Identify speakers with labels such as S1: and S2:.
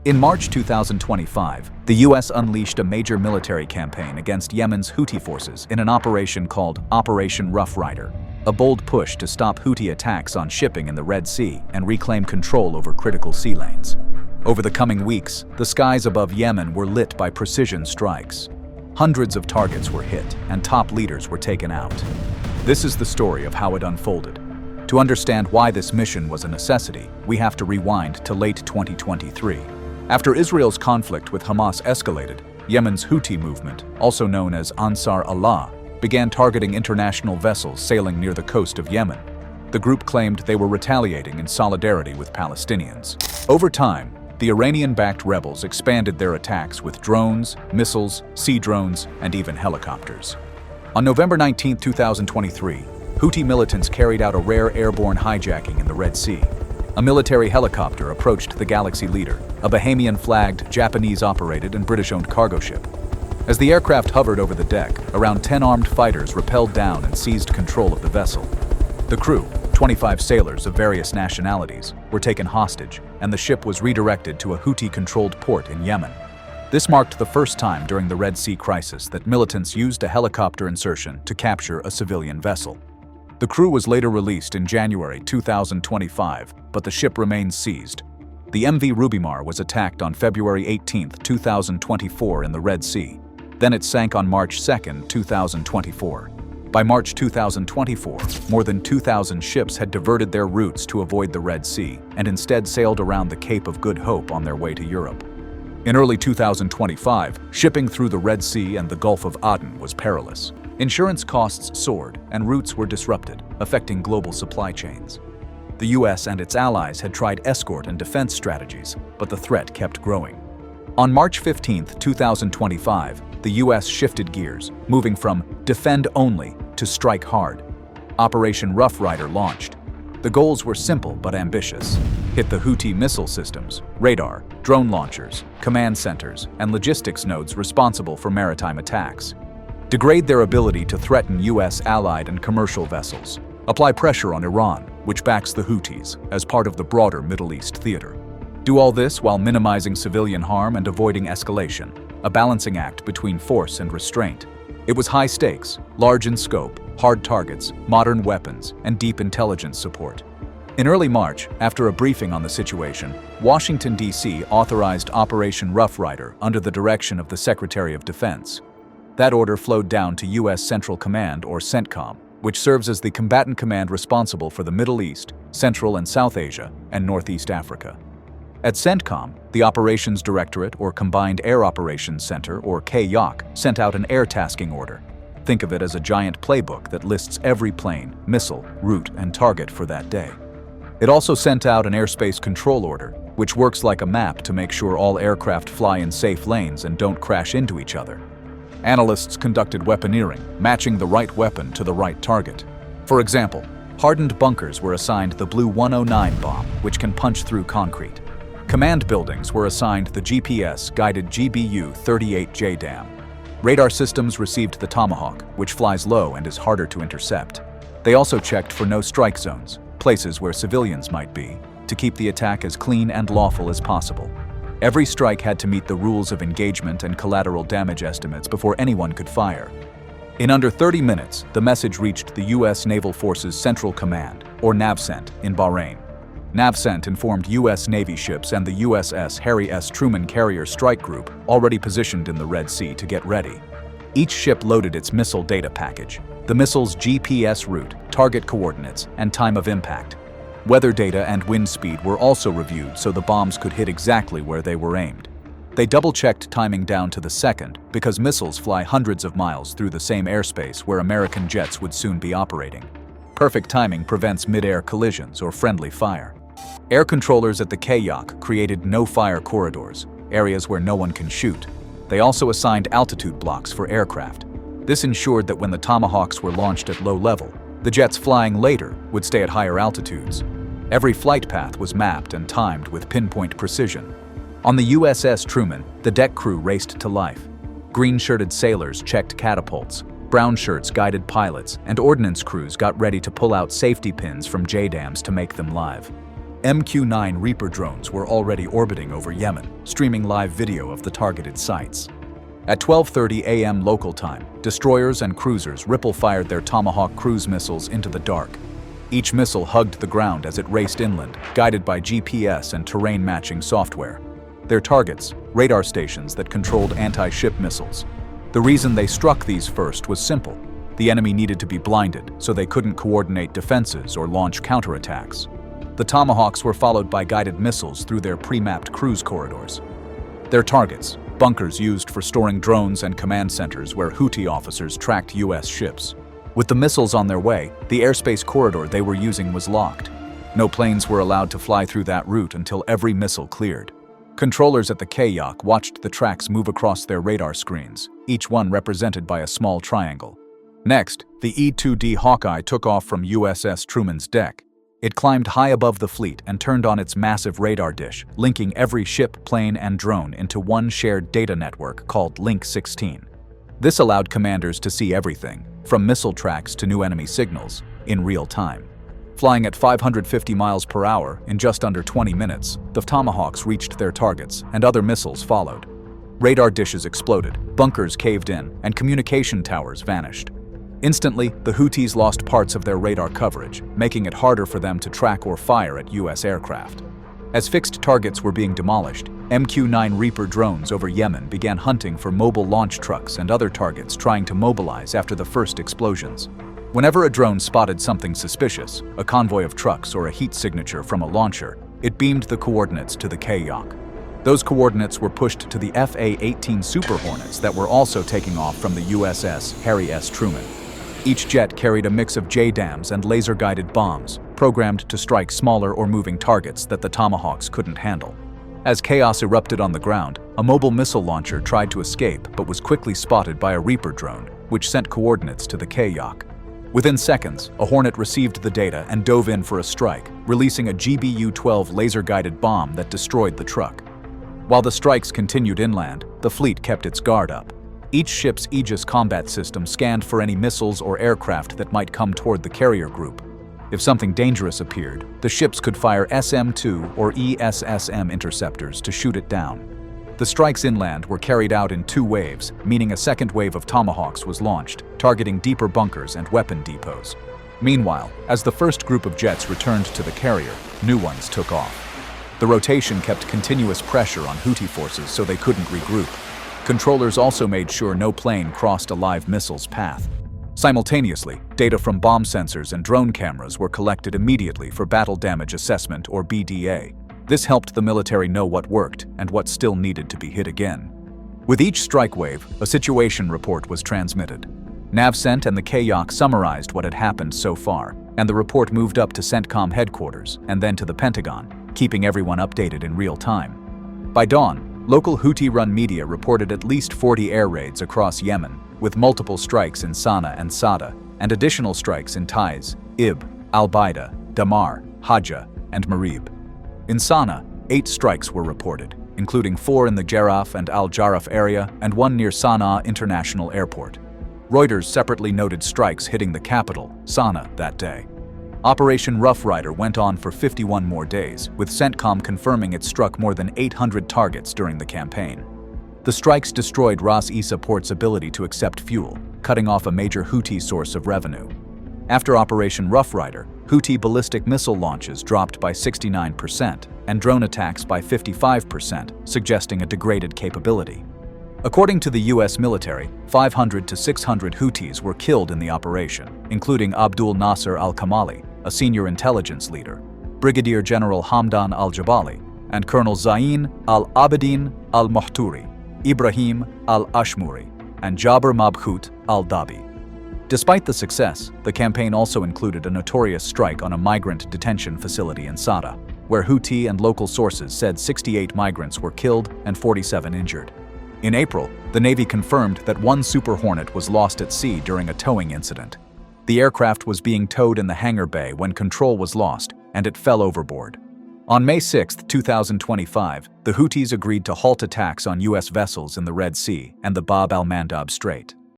S1: In March 2025, the U.S. unleashed a major military campaign against Yemen's Houthi forces in an operation called Operation Rough Rider, a bold push to stop Houthi attacks on shipping in the Red Sea and reclaim control over critical sea lanes. Over the coming weeks, the skies above Yemen were lit by precision strikes. Hundreds of targets were hit, and top leaders were taken out. This is the story of how it unfolded. To understand why this mission was a necessity, we have to rewind to late 2023. After Israel's conflict with Hamas escalated, Yemen's Houthi movement, also known as Ansar Allah, began targeting international vessels sailing near the coast of Yemen. The group claimed they were retaliating in solidarity with Palestinians. Over time, the Iranian-backed rebels expanded their attacks with drones, missiles, sea drones, and even helicopters. On November 19, 2023, Houthi militants carried out a rare airborne hijacking in the Red Sea. A military helicopter approached the Galaxy Leader, a Bahamian-flagged, Japanese-operated and British-owned cargo ship. As the aircraft hovered over the deck, around 10 armed fighters rappelled down and seized control of the vessel. The crew, 25 sailors of various nationalities, were taken hostage, and the ship was redirected to a Houthi-controlled port in Yemen. This marked the first time during the Red Sea crisis that militants used a helicopter insertion to capture a civilian vessel. The crew was later released in January 2025, but the ship remains seized. The MV Rubimar was attacked on February 18, 2024 in the Red Sea. Then it sank on March 2, 2024. By March 2024, more than 2,000 ships had diverted their routes to avoid the Red Sea and instead sailed around the Cape of Good Hope on their way to Europe. In early 2025, shipping through the Red Sea and the Gulf of Aden was perilous. Insurance costs soared and routes were disrupted, affecting global supply chains. The US and its allies had tried escort and defense strategies, but the threat kept growing. On March 15, 2025, the US shifted gears, moving from defend only to strike hard. Operation Rough Rider launched. The goals were simple but ambitious. Hit the Houthi missile systems, radar, drone launchers, command centers, and logistics nodes responsible for maritime attacks. Degrade their ability to threaten US allied and commercial vessels. Apply pressure on Iran, which backs the Houthis, as part of the broader Middle East theater. Do all this while minimizing civilian harm and avoiding escalation, a balancing act between force and restraint. It was high stakes, large in scope, hard targets, modern weapons, and deep intelligence support. In early March, after a briefing on the situation, Washington, D.C. authorized Operation Rough Rider under the direction of the Secretary of Defense. That order flowed down to U.S. Central Command, or CENTCOM, which serves as the combatant command responsible for the Middle East, Central and South Asia, and Northeast Africa. At CENTCOM, the Operations Directorate, or Combined Air Operations Center, or KYOC, sent out an air tasking order. Think of it as a giant playbook that lists every plane, missile, route, and target for that day. It also sent out an airspace control order, which works like a map to make sure all aircraft fly in safe lanes and don't crash into each other. Analysts conducted weaponeering, matching the right weapon to the right target. For example, hardened bunkers were assigned the Blue 109 bomb, which can punch through concrete. Command buildings were assigned the GPS-guided GBU-38 JDAM. Radar systems received the Tomahawk, which flies low and is harder to intercept. They also checked for no strike zones, places where civilians might be, to keep the attack as clean and lawful as possible. Every strike had to meet the rules of engagement and collateral damage estimates before anyone could fire. In under 30 minutes, the message reached the U.S. Naval Forces Central Command, or NAVCENT, in Bahrain. NAVCENT informed U.S. Navy ships and the USS Harry S. Truman Carrier Strike Group, already positioned in the Red Sea, to get ready. Each ship loaded its missile data package, the missile's GPS route, target coordinates, and time of impact. Weather data and wind speed were also reviewed so the bombs could hit exactly where they were aimed. They double-checked timing down to the second because missiles fly hundreds of miles through the same airspace where American jets would soon be operating. Perfect timing prevents mid-air collisions or friendly fire. Air controllers at the KYOC created no-fire corridors, areas where no one can shoot. They also assigned altitude blocks for aircraft. This ensured that when the Tomahawks were launched at low level, the jets flying later would stay at higher altitudes. Every flight path was mapped and timed with pinpoint precision. On the USS Truman, the deck crew raced to life. Green-shirted sailors checked catapults, brown shirts guided pilots, and ordnance crews got ready to pull out safety pins from JDAMs to make them live. MQ-9 Reaper drones were already orbiting over Yemen, streaming live video of the targeted sites. At 12:30 a.m. local time, destroyers and cruisers ripple-fired their Tomahawk cruise missiles into the dark. Each missile hugged the ground as it raced inland, guided by GPS and terrain-matching software. Their targets, radar stations that controlled anti-ship missiles. The reason they struck these first was simple. The enemy needed to be blinded, so they couldn't coordinate defenses or launch counterattacks. The Tomahawks were followed by guided missiles through their pre-mapped cruise corridors. Their targets, bunkers used for storing drones and command centers where Houthi officers tracked U.S. ships. With the missiles on their way, the airspace corridor they were using was locked. No planes were allowed to fly through that route until every missile cleared. Controllers at the Kayak watched the tracks move across their radar screens, each one represented by a small triangle. Next, the E-2D Hawkeye took off from USS Truman's deck. It climbed high above the fleet and turned on its massive radar dish, linking every ship, plane, and drone into one shared data network called Link 16. This allowed commanders to see everything, from missile tracks to new enemy signals, in real time. Flying at 550 miles per hour in just under 20 minutes, the Tomahawks reached their targets, and other missiles followed. Radar dishes exploded, bunkers caved in, and communication towers vanished. Instantly, the Houthis lost parts of their radar coverage, making it harder for them to track or fire at U.S. aircraft. As fixed targets were being demolished, MQ-9 Reaper drones over Yemen began hunting for mobile launch trucks and other targets trying to mobilize after the first explosions. Whenever a drone spotted something suspicious, a convoy of trucks or a heat signature from a launcher, it beamed the coordinates to the Kayak. Those coordinates were pushed to the FA-18 Super Hornets that were also taking off from the USS Harry S. Truman. Each jet carried a mix of JDAMs and laser-guided bombs, programmed to strike smaller or moving targets that the Tomahawks couldn't handle. As chaos erupted on the ground, a mobile missile launcher tried to escape but was quickly spotted by a Reaper drone, which sent coordinates to the Kayak. Within seconds, a Hornet received the data and dove in for a strike, releasing a GBU-12 laser-guided bomb that destroyed the truck. While the strikes continued inland, the fleet kept its guard up. Each ship's Aegis combat system scanned for any missiles or aircraft that might come toward the carrier group. If something dangerous appeared, the ships could fire SM-2 or ESSM interceptors to shoot it down. The strikes inland were carried out in two waves, meaning a second wave of Tomahawks was launched, targeting deeper bunkers and weapon depots. Meanwhile, as the first group of jets returned to the carrier, new ones took off. The rotation kept continuous pressure on Houthi forces so they couldn't regroup. Controllers also made sure no plane crossed a live missile's path. Simultaneously, data from bomb sensors and drone cameras were collected immediately for battle damage assessment or BDA. This helped the military know what worked and what still needed to be hit again. With each strike wave, a situation report was transmitted. NavCent and the Kayak summarized what had happened so far, and the report moved up to CENTCOM headquarters and then to the Pentagon, keeping everyone updated in real time. By dawn, local Houthi-run media reported at least 40 air raids across Yemen, with multiple strikes in Sana'a and Sada, and additional strikes in Taiz, Ib, Al-Baida, Damar, Hajjah, and Marib. In Sana'a, 8 strikes were reported, including 4 in the Jarraf and Al-Jarraf area and 1 near Sana'a International Airport. Reuters separately noted strikes hitting the capital, Sana'a, that day. Operation Rough Rider went on for 51 more days, with CENTCOM confirming it struck more than 800 targets during the campaign. The strikes destroyed Ras Isa port's ability to accept fuel, cutting off a major Houthi source of revenue. After Operation Rough Rider, Houthi ballistic missile launches dropped by 69% and drone attacks by 55%, suggesting a degraded capability. According to the U.S. military, 500 to 600 Houthis were killed in the operation, including Abdul Nasser al-Kamali, a senior intelligence leader, Brigadier General Hamdan al-Jabali, and Colonel Zain al-Abidin al-Muhturi, Ibrahim al-Ashmuri, and Jabir Mabkhut al-Dabi. Despite the success, the campaign also included a notorious strike on a migrant detention facility in Sada, where Houthi and local sources said 68 migrants were killed and 47 injured. In April, the Navy confirmed that 1 Super Hornet was lost at sea during a towing incident. The aircraft was being towed in the hangar bay when control was lost, and it fell overboard. On May 6, 2025, the Houthis agreed to halt attacks on U.S. vessels in the Red Sea and the Bab al-Mandab Strait.